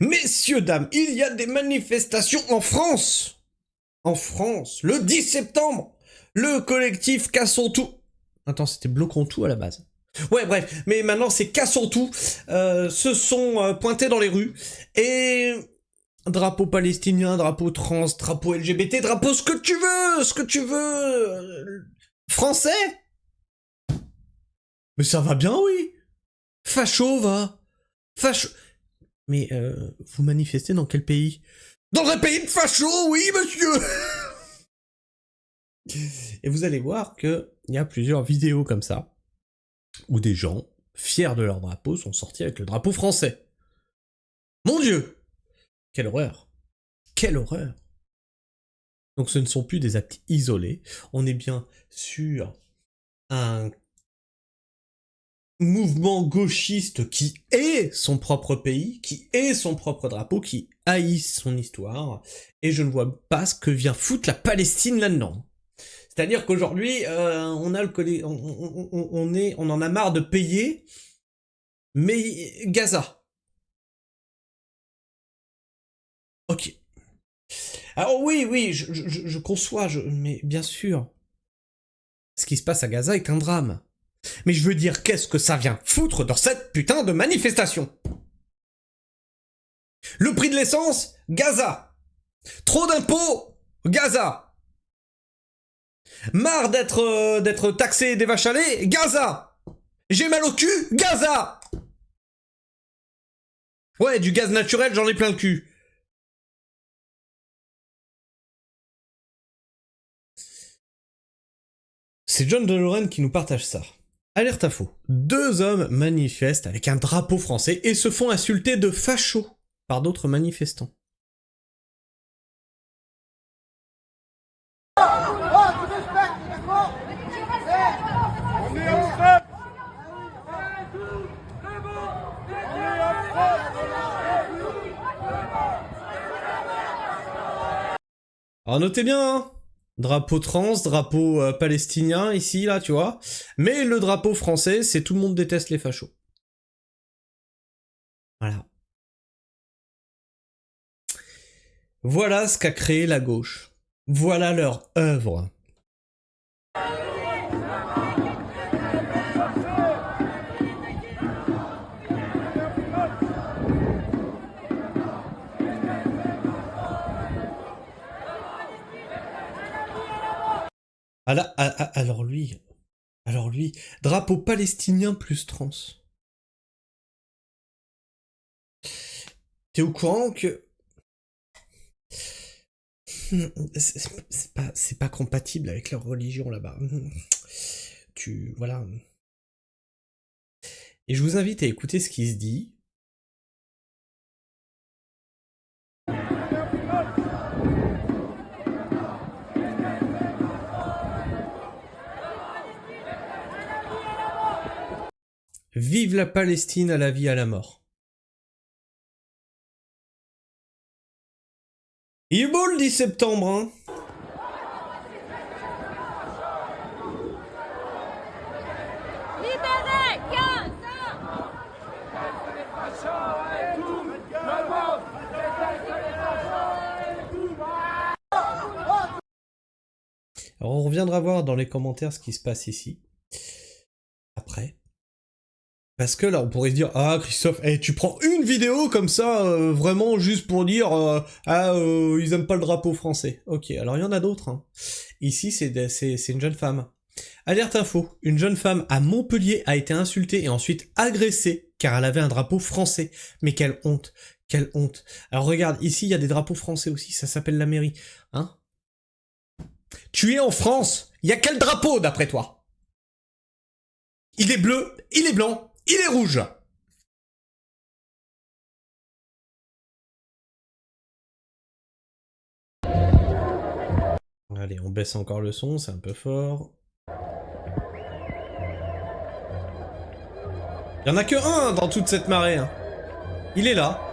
Messieurs, dames, il y a des manifestations en France. En France, le 10 septembre, le collectif Cassons tout. Attends, c'était Bloquons tout à la base. Ouais, bref, mais maintenant c'est Cassons tout. Se sont pointés dans les rues et drapeau palestinien, drapeau trans, drapeau LGBT, drapeau ce que tu veux. Français. Mais ça va bien, oui. Facho, va. Facho. Mais vous manifestez dans quel pays? Dans un pays de fachos, oui, monsieur. Et vous allez voir qu'il y a plusieurs vidéos comme ça, où des gens, fiers de leur drapeau, sont sortis avec le drapeau français. Mon Dieu! Quelle horreur! Quelle horreur! Donc ce ne sont plus des actes isolés, on est bien sur un mouvement gauchiste qui est son propre pays, qui est son propre drapeau, qui haït son histoire, et je ne vois pas ce que vient foutre la Palestine là-dedans. C'est-à-dire qu'aujourd'hui, on a on en a marre de payer, mais Gaza. Ok. Alors oui, je conçois, mais bien sûr, ce qui se passe à Gaza est un drame. Mais je veux dire, qu'est-ce que ça vient foutre dans cette putain de manifestation? Le prix de l'essence? Gaza. Trop d'impôts? Gaza. Marre d'être taxé des vaches à lait? Gaza. J'ai mal au cul? Gaza. Ouais, du gaz naturel, j'en ai plein le cul. C'est John DeLorean qui nous partage ça. Alerte info. 2 hommes manifestent avec un drapeau français et se font insulter de fachos par d'autres manifestants. Alors notez bien, hein, drapeau trans, drapeau palestinien ici, là, tu vois. Mais le drapeau français, c'est tout le monde déteste les fachos. Voilà. Voilà ce qu'a créé la gauche. Voilà leur œuvre. Alors lui, drapeau palestinien plus trans. T'es au courant que c'est pas compatible avec leur religion là-bas. Voilà. Et je vous invite à écouter ce qui se dit. Vive la Palestine à la vie à la mort. Il est beau le 10 septembre, hein. Libérez Gaza! Alors on reviendra voir dans les commentaires ce qui se passe ici. Après. Parce que là, on pourrait se dire, ah Christophe, tu prends une vidéo comme ça, vraiment juste pour dire, ils aiment pas le drapeau français. Ok, alors il y en a d'autres. Hein. Ici, c'est une jeune femme. Alerte info, une jeune femme à Montpellier a été insultée et ensuite agressée car elle avait un drapeau français. Mais quelle honte, quelle honte. Alors regarde, ici, il y a des drapeaux français aussi, ça s'appelle la mairie. Hein? Tu es en France, il y a quel drapeau d'après toi? Il est bleu, il est blanc, il est rouge. Allez, on baisse encore le son, c'est un peu fort. Il y en a que un dans toute cette marée. Hein. Il est là.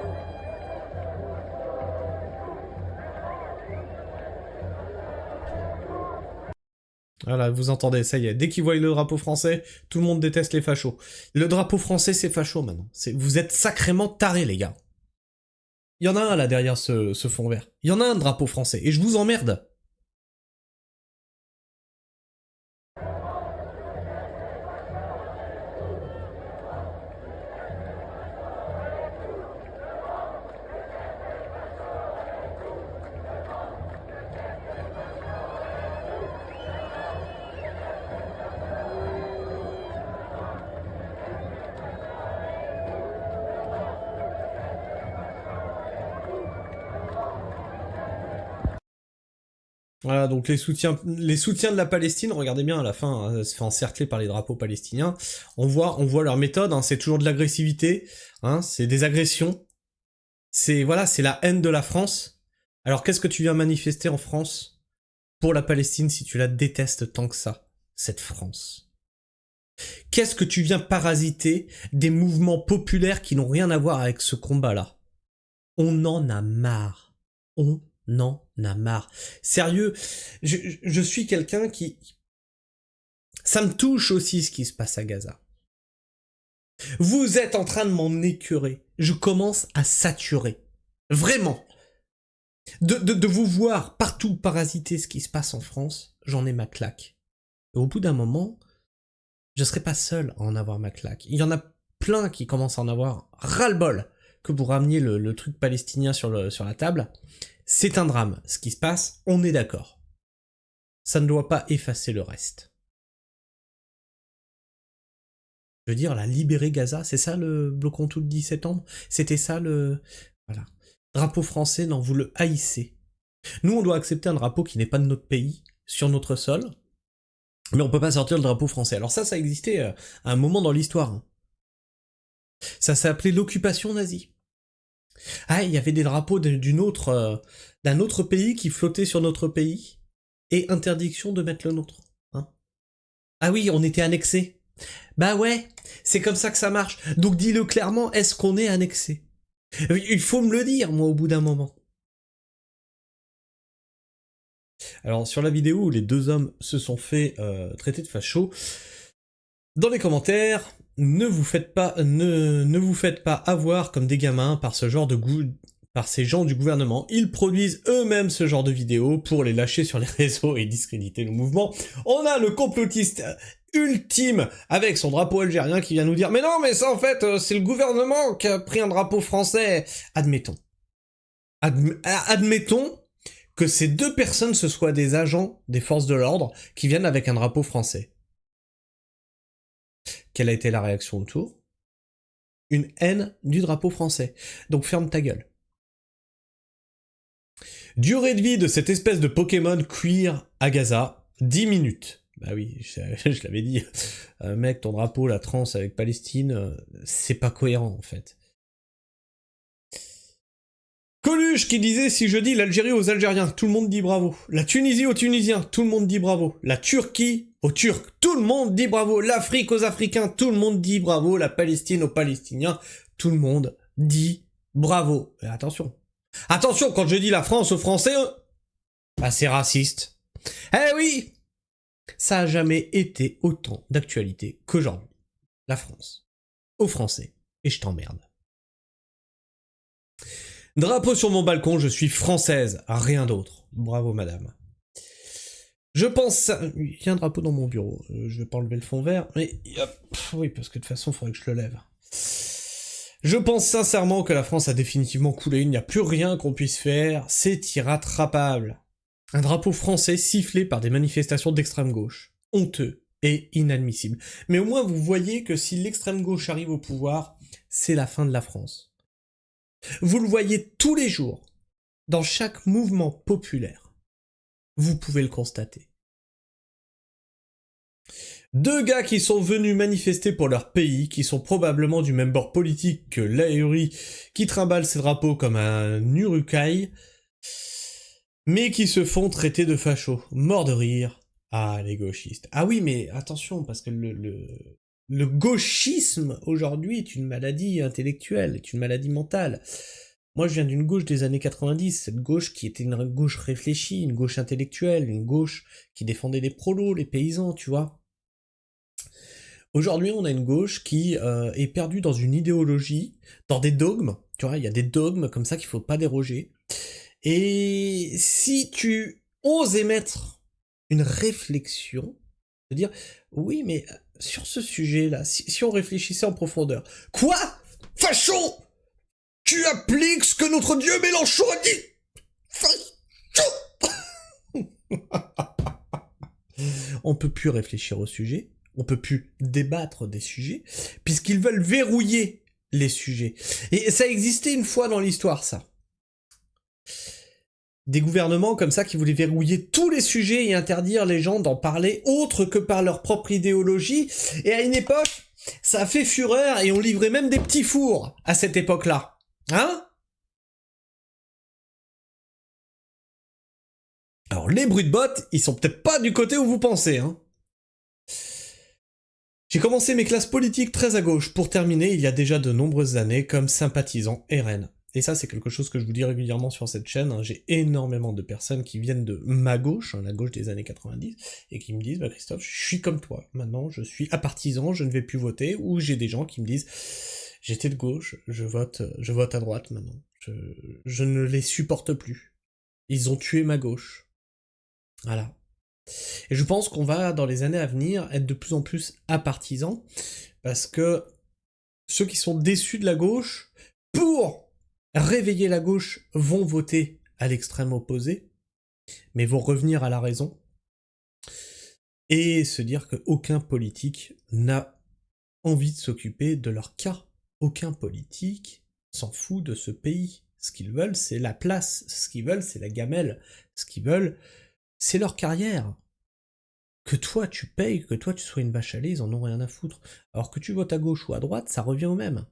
Voilà, vous entendez, ça y est. Dès qu'ils voient le drapeau français, tout le monde déteste les fachos. Le drapeau français, c'est facho maintenant. Vous êtes sacrément tarés, les gars. Il y en a un là derrière ce fond vert. Il y en a un drapeau français. Et je vous emmerde. Voilà, donc les soutiens de la Palestine, regardez bien à la fin, hein, se fait encercler par les drapeaux palestiniens. On voit leur méthode, hein, c'est toujours de l'agressivité, hein, c'est des agressions. C'est voilà, c'est la haine de la France. Alors qu'est-ce que tu viens manifester en France pour la Palestine si tu la détestes tant que ça, cette France? Qu'est-ce que tu viens parasiter des mouvements populaires qui n'ont rien à voir avec ce combat-là? On en a marre. On en a marre. Sérieux, je suis quelqu'un qui... Ça me touche aussi ce qui se passe à Gaza. Vous êtes en train de m'en écœurer. Je commence à saturer. Vraiment. De vous voir partout parasiter ce qui se passe en France, j'en ai ma claque. Et au bout d'un moment, je serai pas seul à en avoir ma claque. Il y en a plein qui commencent à en avoir ras-le-bol que vous rameniez le truc palestinien sur la table. C'est un drame. Ce qui se passe, on est d'accord. Ça ne doit pas effacer le reste. Je veux dire, la libérer Gaza, c'est ça le bloc-on tout le 10 septembre? C'était ça le... Voilà. Drapeau français, non, vous le haïssez. Nous, on doit accepter un drapeau qui n'est pas de notre pays, sur notre sol, mais on peut pas sortir le drapeau français. Alors ça existait à un moment dans l'histoire. Hein. Ça s'appelait l'occupation nazie. Ah, il y avait des drapeaux d'un autre pays qui flottaient sur notre pays, et interdiction de mettre le nôtre. Hein. Ah oui, on était annexés. Bah ouais, c'est comme ça que ça marche. Donc dis-le clairement, est-ce qu'on est annexé? Il faut me le dire, moi, au bout d'un moment. Alors, sur la vidéo où les deux hommes se sont fait traiter de fachos, dans les commentaires, ne vous faites pas avoir comme des gamins par ce genre de par ces gens du gouvernement. Ils produisent eux-mêmes ce genre de vidéos pour les lâcher sur les réseaux et discréditer le mouvement. On a le complotiste ultime avec son drapeau algérien qui vient nous dire « Mais non, mais ça en fait, c'est le gouvernement qui a pris un drapeau français !» Admettons. Admettons que ces deux personnes ce soient des agents des forces de l'ordre qui viennent avec un drapeau français. Quelle a été la réaction autour? Une haine du drapeau français. Donc ferme ta gueule. Durée de vie de cette espèce de Pokémon cuir à Gaza, 10 minutes. Bah oui, je l'avais dit. Mec, ton drapeau, la trans avec Palestine, c'est pas cohérent en fait. Coluche qui disait si je dis l'Algérie aux Algériens, tout le monde dit bravo. La Tunisie aux Tunisiens, tout le monde dit bravo. La Turquie aux Turcs, tout le monde dit bravo. L'Afrique aux Africains, tout le monde dit bravo. La Palestine aux Palestiniens, tout le monde dit bravo. Et attention. Attention, quand je dis la France aux Français, bah c'est raciste. Eh oui, ça a jamais été autant d'actualité qu'aujourd'hui. La France aux Français. Et je t'emmerde. Drapeau sur mon balcon, je suis française, rien d'autre. Bravo madame. Je pense... Il y a un drapeau dans mon bureau, je vais pas enlever le fond vert, mais... Oui, parce que de toute façon, il faudrait que je le lève. Je pense sincèrement que la France a définitivement coulé, il n'y a plus rien qu'on puisse faire, c'est irrattrapable. Un drapeau français sifflé par des manifestations d'extrême gauche. Honteux et inadmissible. Mais au moins vous voyez que si l'extrême gauche arrive au pouvoir, c'est la fin de la France. Vous le voyez tous les jours, dans chaque mouvement populaire. Vous pouvez le constater. Deux gars qui sont venus manifester pour leur pays, qui sont probablement du même bord politique que l'Aérie, qui trimballe ses drapeaux comme un urukai, mais qui se font traiter de fachos. Mort de rire. Ah, les gauchistes. Ah oui, mais attention, parce que le gauchisme, aujourd'hui, est une maladie intellectuelle, est une maladie mentale. Moi, je viens d'une gauche des années 90, cette gauche qui était une gauche réfléchie, une gauche intellectuelle, une gauche qui défendait les prolos, les paysans, tu vois. Aujourd'hui, on a une gauche qui est perdue dans une idéologie, dans des dogmes. Tu vois, il y a des dogmes comme ça qu'il faut pas déroger. Et si tu oses émettre une réflexion, de dire oui, mais sur ce sujet-là, si on réfléchissait en profondeur, quoi, facho, tu appliques ce que notre dieu Mélenchon a dit, facho. On peut plus réfléchir au sujet, on peut plus débattre des sujets, puisqu'ils veulent verrouiller les sujets. Et ça existait une fois dans l'histoire, ça. Des gouvernements comme ça qui voulaient verrouiller tous les sujets et interdire les gens d'en parler autre que par leur propre idéologie. Et à une époque, ça a fait fureur et on livrait même des petits fours à cette époque-là. Hein ? Alors les bruits de bottes, ils sont peut-être pas du côté où vous pensez, hein. J'ai commencé mes classes politiques très à gauche pour terminer il y a déjà de nombreuses années comme sympathisant RN. Et ça, c'est quelque chose que je vous dis régulièrement sur cette chaîne. Hein. J'ai énormément de personnes qui viennent de ma gauche, hein, la gauche des années 90, et qui me disent, bah Christophe, je suis comme toi. Maintenant, je suis apartisan, je ne vais plus voter. Ou j'ai des gens qui me disent, j'étais de gauche, je vote à droite maintenant. Je ne les supporte plus. Ils ont tué ma gauche. Voilà. Et je pense qu'on va, dans les années à venir, être de plus en plus apartisans, parce que ceux qui sont déçus de la gauche, pour réveiller la gauche, vont voter à l'extrême opposé, mais vont revenir à la raison, et se dire qu'aucun politique n'a envie de s'occuper de leur cas. Aucun politique s'en fout de ce pays. Ce qu'ils veulent, c'est la place. Ce qu'ils veulent, c'est la gamelle. Ce qu'ils veulent, c'est leur carrière. Que toi tu payes, que toi tu sois une vache à lait, ils en ont rien à foutre. Alors que tu votes à gauche ou à droite, ça revient au même.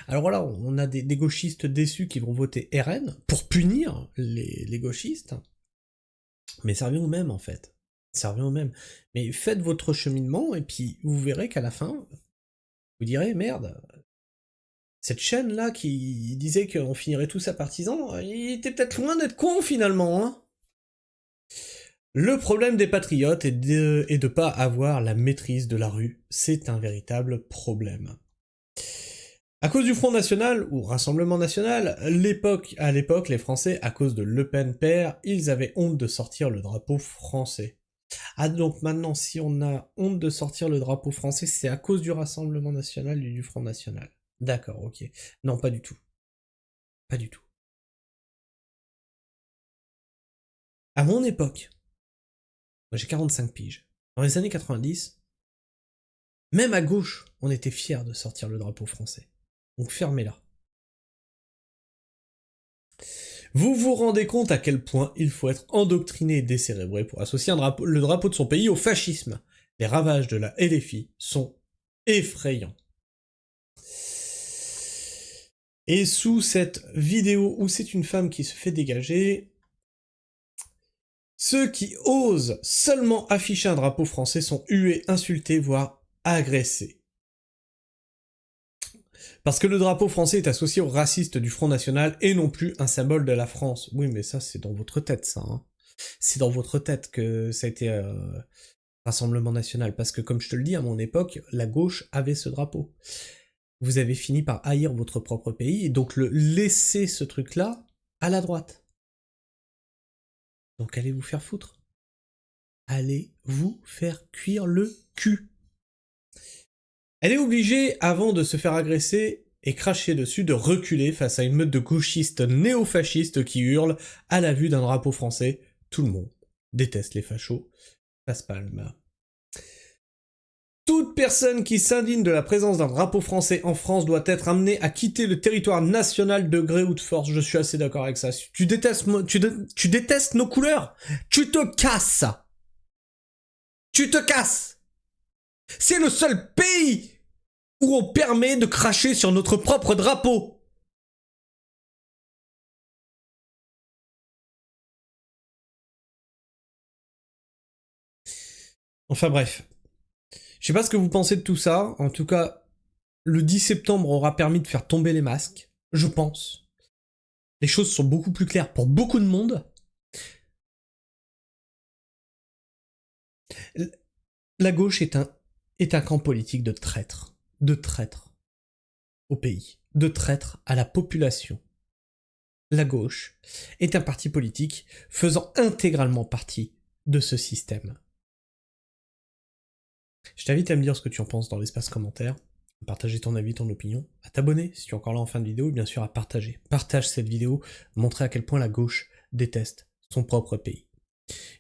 Alors voilà, on a des gauchistes déçus qui vont voter RN pour punir les gauchistes, mais ça revient au même en fait. Ça revient au même. Mais faites votre cheminement et puis vous verrez qu'à la fin, vous direz merde, cette chaîne-là qui disait qu'on finirait tous à partisans, il était peut-être loin d'être con finalement, hein. Le problème des patriotes est de pas avoir la maîtrise de la rue. C'est un véritable problème. À cause du Front National, ou Rassemblement National, à l'époque, les Français, à cause de Le Pen père, ils avaient honte de sortir le drapeau français. Ah donc maintenant, si on a honte de sortir le drapeau français, c'est à cause du Rassemblement National et du Front National. D'accord, ok. Non, pas du tout. Pas du tout. À mon époque, moi j'ai 45 piges, dans les années 90, même à gauche, on était fiers de sortir le drapeau français. Donc fermez-la. Vous vous rendez compte à quel point il faut être endoctriné et décérébré pour associer le drapeau de son pays au fascisme. Les ravages de la LFI sont effrayants. Et sous cette vidéo où c'est une femme qui se fait dégager, ceux qui osent seulement afficher un drapeau français sont hués, insultés, voire agressés. Parce que le drapeau français est associé aux racistes du Front National et non plus un symbole de la France. Oui, mais ça, c'est dans votre tête, ça. Hein. C'est dans votre tête que ça a été Rassemblement National. Parce que, comme je te le dis, à mon époque, la gauche avait ce drapeau. Vous avez fini par haïr votre propre pays et donc laisser ce truc-là à la droite. Donc allez vous faire foutre. Allez vous faire cuire le cul. Elle est obligée, avant de se faire agresser et cracher dessus, de reculer face à une meute de gauchistes néo-fascistes qui hurlent à la vue d'un drapeau français. Tout le monde déteste les fachos. Facepalm. Toute personne qui s'indigne de la présence d'un drapeau français en France doit être amenée à quitter le territoire national de gré ou de force. Je suis assez d'accord avec ça. Tu détestes nos couleurs. Tu te casses. Tu te casses. C'est le seul pays où on permet de cracher sur notre propre drapeau. Enfin bref. Je sais pas ce que vous pensez de tout ça. En tout cas, le 10 septembre aura permis de faire tomber les masques. Je pense. Les choses sont beaucoup plus claires pour beaucoup de monde. La gauche est un est un camp politique de traîtres au pays, de traîtres à la population. La gauche est un parti politique faisant intégralement partie de ce système. Je t'invite à me dire ce que tu en penses dans l'espace commentaire, à partager ton avis, ton opinion, à t'abonner si tu es encore là en fin de vidéo, et bien sûr à partager. Partage cette vidéo, montrer à quel point la gauche déteste son propre pays.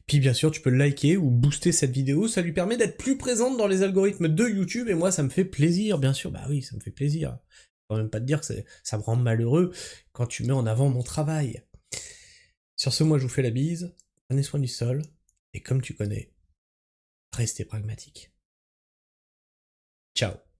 Puis bien sûr, tu peux liker ou booster cette vidéo, ça lui permet d'être plus présente dans les algorithmes de YouTube, et moi ça me fait plaisir, bien sûr, bah oui, ça me fait plaisir. Faut même pas te dire que ça me rend malheureux quand tu mets en avant mon travail. Sur ce, moi je vous fais la bise, prenez soin du sol, et comme tu connais, restez pragmatique. Ciao.